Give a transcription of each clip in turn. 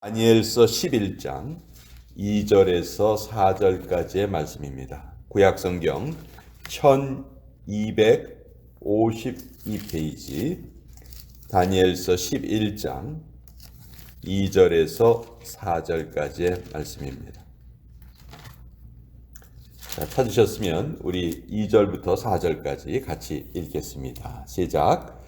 다니엘서 11장 2절에서 4절까지의 말씀입니다. 구약성경 1252페이지 다니엘서 11장 2절에서 4절까지의 말씀입니다. 자, 찾으셨으면 우리 2절부터 4절까지 같이 읽겠습니다. 시작.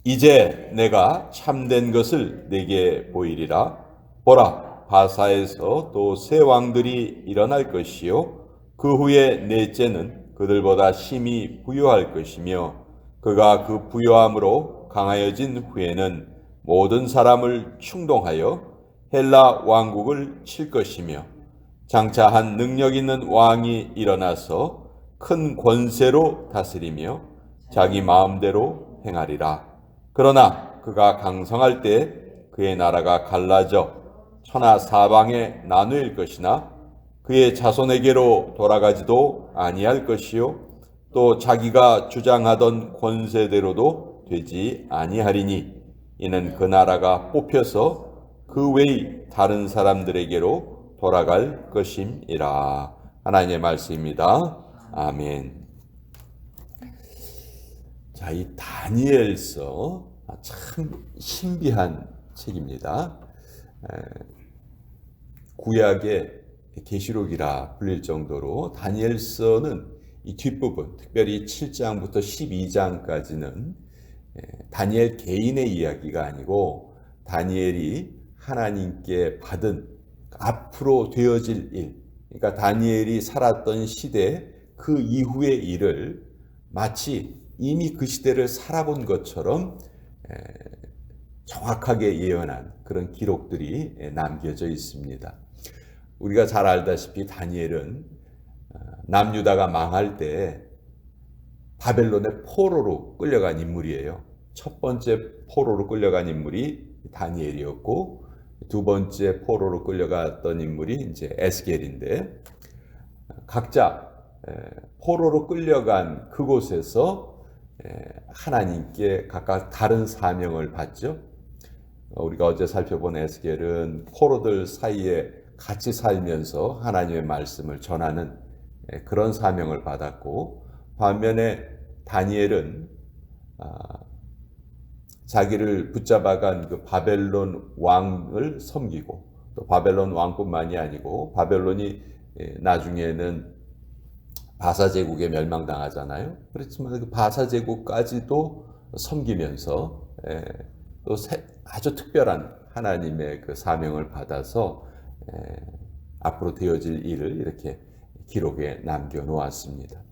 이제 내가 참된 것을 네게 보이리라. 보라, 바사에서 또 새 왕들이 일어날 것이요 그 후에 넷째는 그들보다 심히 부유할 것이며 그가 그 부유함으로 강하여진 후에는 모든 사람을 충동하여 헬라 왕국을 칠 것이며 장차 한 능력 있는 왕이 일어나서 큰 권세로 다스리며 자기 마음대로 행하리라. 그러나 그가 강성할 때 그의 나라가 갈라져 천하 사방에 나누일 것이나 그의 자손에게로 돌아가지도 아니할 것이요 또 자기가 주장하던 권세대로도 되지 아니하리니 이는 그 나라가 뽑혀서 그 외의 다른 사람들에게로 돌아갈 것임이라. 하나님의 말씀입니다. 아멘. 자, 이 다니엘서 참 신비한 책입니다. 구약의 계시록이라 불릴 정도로 다니엘서는 이 뒷부분, 특별히 7장부터 12장까지는 다니엘 개인의 이야기가 아니고 다니엘이 하나님께 받은 앞으로 되어질 일, 그러니까 다니엘이 살았던 시대 그 이후의 일을 마치 이미 그 시대를 살아본 것처럼 정확하게 예언한 그런 기록들이 남겨져 있습니다. 우리가 잘 알다시피 다니엘은 남유다가 망할 때 바벨론의 포로로 끌려간 인물이에요. 첫 번째 포로로 끌려간 인물이 다니엘이었고 두 번째 포로로 끌려갔던 인물이 이제 에스겔인데 각자 포로로 끌려간 그곳에서 하나님께 각각 다른 사명을 받죠. 우리가 어제 살펴본 에스겔은 포로들 사이에 같이 살면서 하나님의 말씀을 전하는 그런 사명을 받았고 반면에 다니엘은 자기를 붙잡아간 그 바벨론 왕을 섬기고 또 바벨론 왕뿐만이 아니고 바벨론이 나중에는 바사 제국에 멸망당하잖아요. 그렇지만 그 바사 제국까지도 섬기면서 또 아주 특별한 하나님의 그 사명을 받아서 앞으로 되어질 일을 이렇게 기록에 남겨놓았습니다.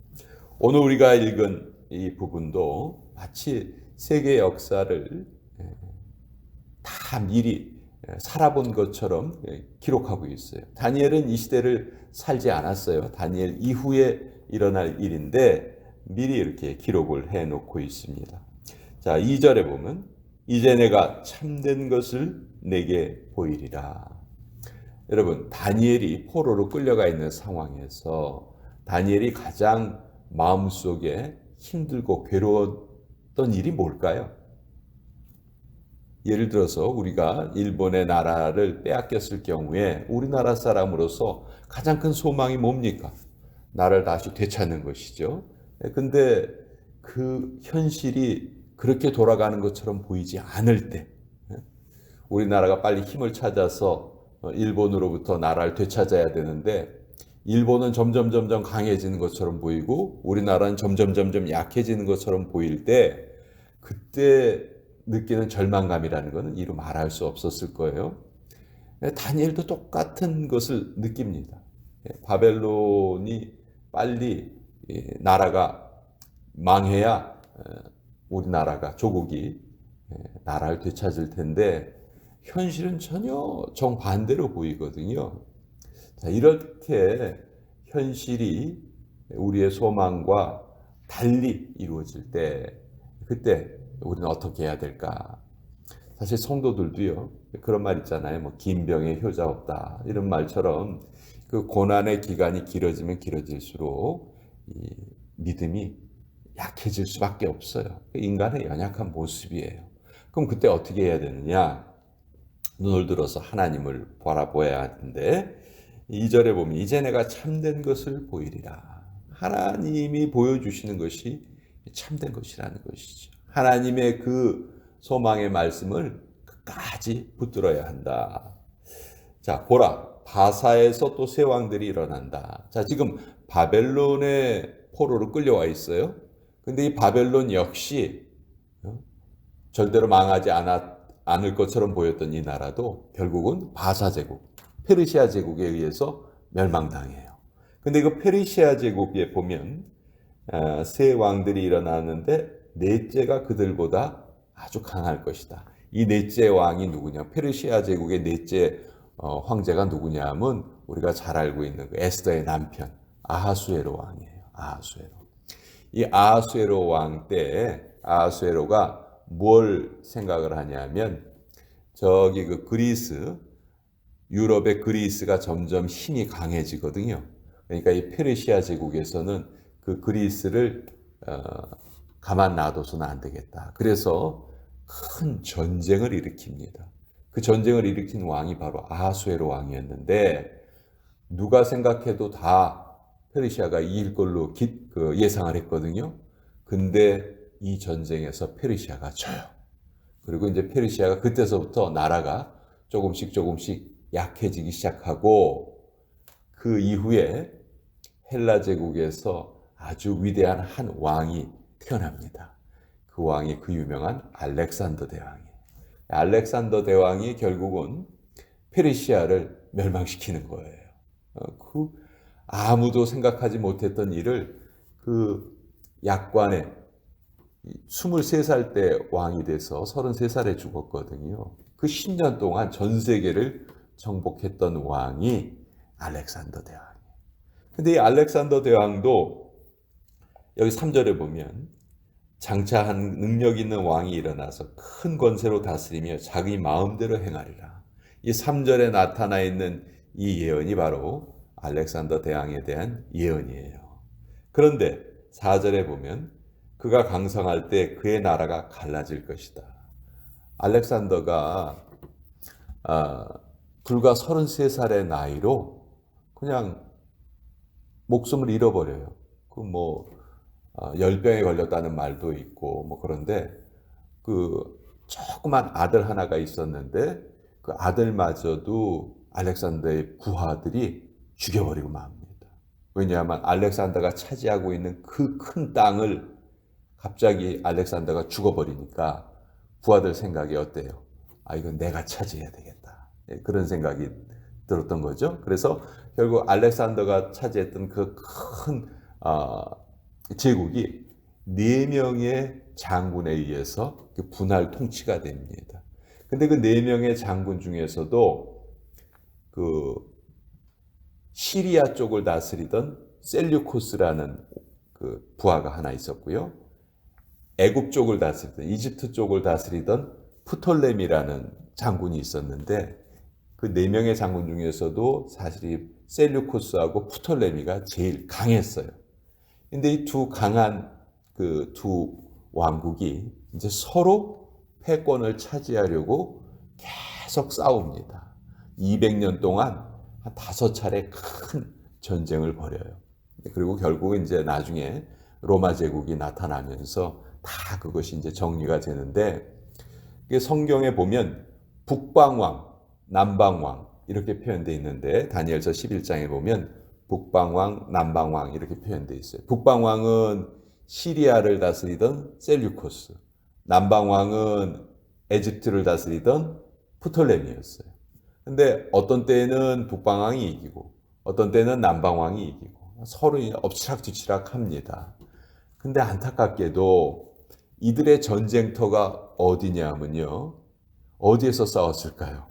오늘 우리가 읽은 이 부분도 마치 세계 역사를 다 미리 살아본 것처럼 기록하고 있어요. 다니엘은 이 시대를 살지 않았어요. 다니엘 이후에 일어날 일인데 미리 이렇게 기록을 해놓고 있습니다. 자, 2절에 보면 이제 내가 참된 것을 내게 보이리라. 여러분, 다니엘이 포로로 끌려가 있는 상황에서 다니엘이 가장 마음속에 힘들고 괴로웠던 일이 뭘까요? 예를 들어서 우리가 일본의 나라를 빼앗겼을 경우에 우리나라 사람으로서 가장 큰 소망이 뭡니까? 나라를 다시 되찾는 것이죠. 근데 그 현실이 그렇게 돌아가는 것처럼 보이지 않을 때 우리나라가 빨리 힘을 찾아서 일본으로부터 나라를 되찾아야 되는데 일본은 점점 강해지는 것처럼 보이고 우리나라는 점점 약해지는 것처럼 보일 때 그때 느끼는 절망감이라는 것은 이루 말할 수 없었을 거예요. 다니엘도 똑같은 것을 느낍니다. 바벨론이 빨리 나라가 망해야 우리나라가 조국이 나라를 되찾을 텐데 현실은 전혀 정반대로 보이거든요. 자, 이렇게 현실이 우리의 소망과 달리 이루어질 때 그때 우리는 어떻게 해야 될까? 사실 성도들도요. 그런 말 있잖아요. 뭐 긴 병에 효자 없다. 이런 말처럼 그 고난의 기간이 길어지면 길어질수록 이 믿음이 약해질 수밖에 없어요. 인간의 연약한 모습이에요. 그럼 그때 어떻게 해야 되느냐? 눈을 들어서 하나님을 바라보아야 하는데 2절에 보면 이제 내가 참된 것을 보이리라. 하나님이 보여주시는 것이 참된 것이라는 것이죠. 하나님의 그 소망의 말씀을 끝까지 붙들어야 한다. 자, 보라. 바사에서 또 새 왕들이 일어난다. 자, 지금 바벨론의 포로로 끌려와 있어요. 근데 이 바벨론 역시 절대로 망하지 않을 것처럼 보였던 이 나라도 결국은 바사 제국, 페르시아 제국에 의해서 멸망당해요. 근데 그 페르시아 제국에 보면 새 왕들이 일어나는데 넷째가 그들보다 아주 강할 것이다. 이 넷째 왕이 누구냐? 페르시아 제국의 넷째 황제가 누구냐 하면 우리가 잘 알고 있는 그 에스더의 남편 아하수에로 왕이에요. 아하수에로. 이 아하수에로 왕 때 아하수에로가 뭘 생각을 하냐면 저기 그 그리스 유럽의 그리스가 점점 힘이 강해지거든요. 그러니까 이 페르시아 제국에서는 그 그리스를 가만 놔둬서는 안 되겠다. 그래서 큰 전쟁을 일으킵니다. 그 전쟁을 일으킨 왕이 바로 아하수에로 왕이었는데 누가 생각해도 다 페르시아가 이길 걸로 예상을 했거든요. 근데 이 전쟁에서 페르시아가 져요. 그리고 이제 페르시아가 그때서부터 나라가 조금씩 약해지기 시작하고 그 이후에 헬라 제국에서 아주 위대한 한 왕이 태어납니다. 그 왕이 그 유명한 알렉산더 대왕이에요. 알렉산더 대왕이 결국은 페르시아를 멸망시키는 거예요. 그 아무도 생각하지 못했던 일을 그 약관에 23살 때 왕이 돼서 33살에 죽었거든요. 그 10년 동안 전 세계를 정복했던 왕이 알렉산더 대왕이에요. 근데 이 알렉산더 대왕도 여기 3절에 보면 장차 한 능력 있는 왕이 일어나서 큰 권세로 다스리며 자기 마음대로 행하리라. 이 3절에 나타나 있는 이 예언이 바로 알렉산더 대왕에 대한 예언이에요. 그런데 4절에 보면 그가 강성할 때 그의 나라가 갈라질 것이다. 알렉산더가 불과 33살의 나이로 그냥 목숨을 잃어버려요. 열병에 걸렸다는 말도 있고 그런데 그 조그만 아들 하나가 있었는데 그 아들마저도 알렉산더의 부하들이 죽여버리고 맙니다. 왜냐하면 알렉산더가 차지하고 있는 그 큰 땅을 갑자기 알렉산더가 죽어버리니까 부하들 생각이 어때요? 이건 내가 차지해야 되겠다. 그런 생각이 들었던 거죠. 그래서 결국 알렉산더가 차지했던 그 큰 제국이 4명의 장군에 의해서 분할 통치가 됩니다. 근데 그 4명의 장군 중에서도 그 시리아 쪽을 다스리던 셀류코스라는 그 부하가 하나 있었고요. 애굽 쪽을 다스리던 이집트 쪽을 다스리던 프톨레미라는 장군이 있었는데 그 4명의 장군 중에서도 사실 셀류코스하고 프톨레미가 제일 강했어요. 근데 이 두 강한 그 두 왕국이 이제 서로 패권을 차지하려고 계속 싸웁니다. 200년 동안 한 5차례 큰 전쟁을 벌여요. 그리고 결국 이제 나중에 로마 제국이 나타나면서 다 그것이 이제 정리가 되는데 성경에 보면 북방왕, 남방왕 이렇게 표현되어 있는데 다니엘서 11장에 보면 북방왕, 남방왕 이렇게 표현되어 있어요. 북방왕은 시리아를 다스리던 셀류코스, 남방왕은 에집트를 다스리던 프톨레미였어요. 근데 어떤 때는 북방왕이 이기고 어떤 때는 남방왕이 이기고 서로 엎치락뒤치락 합니다. 근데 안타깝게도 이들의 전쟁터가 어디냐 하면요. 어디에서 싸웠을까요?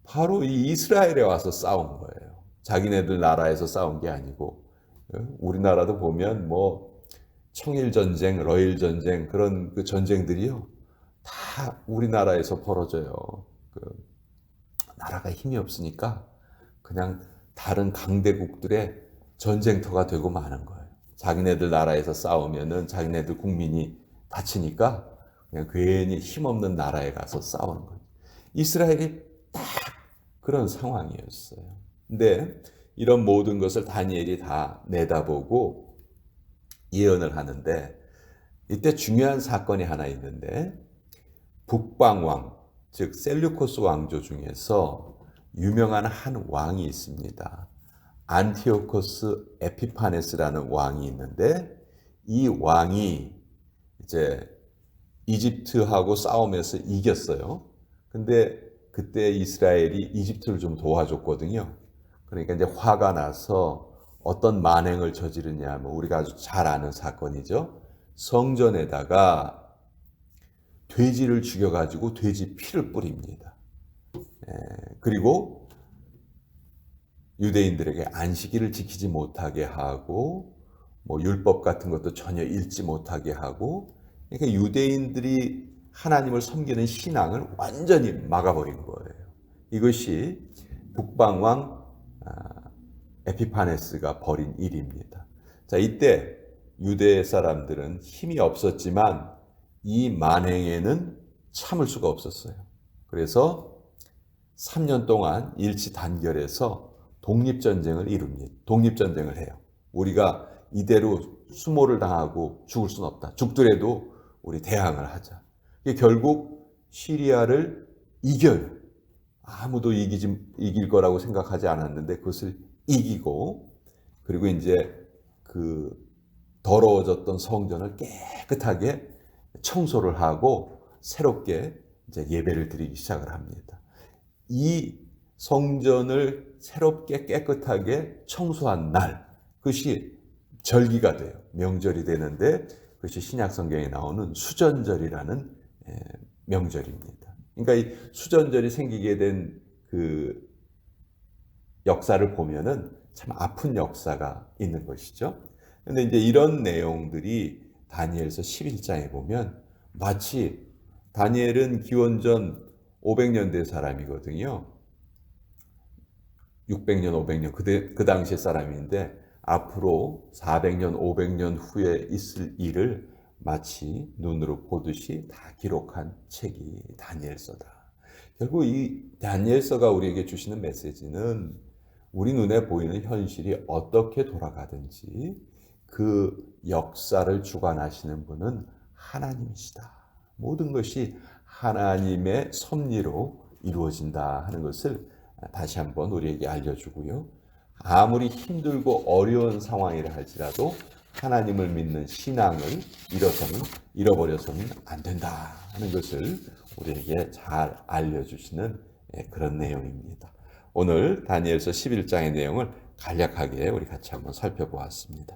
바로 이 이스라엘에 와서 싸운 거예요. 자기네들 나라에서 싸운 게 아니고 우리나라도 보면 청일전쟁, 러일전쟁 그런 그 전쟁들이요. 다 우리나라에서 벌어져요. 나라가 힘이 없으니까 그냥 다른 강대국들의 전쟁터가 되고 마는 거예요. 자기네들 나라에서 싸우면은 자기네들 국민이 다치니까 그냥 괜히 힘없는 나라에 가서 싸우는 거예요. 이스라엘이 그런 상황이었어요. 근데 이런 모든 것을 다니엘이 다 내다보고 예언을 하는데 이때 중요한 사건이 하나 있는데 북방왕, 즉 셀류코스 왕조 중에서 유명한 한 왕이 있습니다. 안티오코스 에피파네스라는 왕이 있는데 이 왕이 이제 이집트하고 싸움에서 이겼어요. 근데 그때 이스라엘이 이집트를 좀 도와줬거든요. 그러니까 이제 화가 나서 어떤 만행을 저지르냐 하면 우리가 아주 잘 아는 사건이죠. 성전에다가 돼지를 죽여가지고 돼지 피를 뿌립니다. 그리고 유대인들에게 안식일을 지키지 못하게 하고 뭐 율법 같은 것도 전혀 읽지 못하게 하고 그러니까 유대인들이 하나님을 섬기는 신앙을 완전히 막아버린 거예요. 이것이 북방왕 에피파네스가 벌인 일입니다. 자, 이때 유대 사람들은 힘이 없었지만 이 만행에는 참을 수가 없었어요. 그래서 3년 동안 일치 단결해서 독립전쟁을 이룹니다. 독립전쟁을 해요. 우리가 이대로 수모를 당하고 죽을 수는 없다. 죽더라도 우리 대항을 하자. 결국 시리아를 이겨요. 아무도 이길 거라고 생각하지 않았는데 그것을 이기고 그리고 이제 그 더러워졌던 성전을 깨끗하게 청소를 하고 새롭게 이제 예배를 드리기 시작을 합니다. 이 성전을 새롭게 깨끗하게 청소한 날, 그것이 절기가 돼요. 명절이 되는데 그것이 신약 성경에 나오는 수전절이라는 명절입니다. 그러니까 이 수전절이 생기게 된 그 역사를 보면은 참 아픈 역사가 있는 것이죠. 근데 이제 이런 내용들이 다니엘서 11장에 보면 마치 다니엘은 기원전 500년대 사람이거든요. 600년, 500년 그 당시의 사람인데 앞으로 400년, 500년 후에 있을 일을 마치 눈으로 보듯이 다 기록한 책이 다니엘서다. 결국 이 다니엘서가 우리에게 주시는 메시지는 우리 눈에 보이는 현실이 어떻게 돌아가든지 그 역사를 주관하시는 분은 하나님이시다. 모든 것이 하나님의 섭리로 이루어진다 하는 것을 다시 한번 우리에게 알려주고요. 아무리 힘들고 어려운 상황이라 할지라도 하나님을 믿는 신앙을 잃어버려서는 안 된다 하는 것을 우리에게 잘 알려주시는 그런 내용입니다. 오늘 다니엘서 11장의 내용을 간략하게 우리 같이 한번 살펴보았습니다.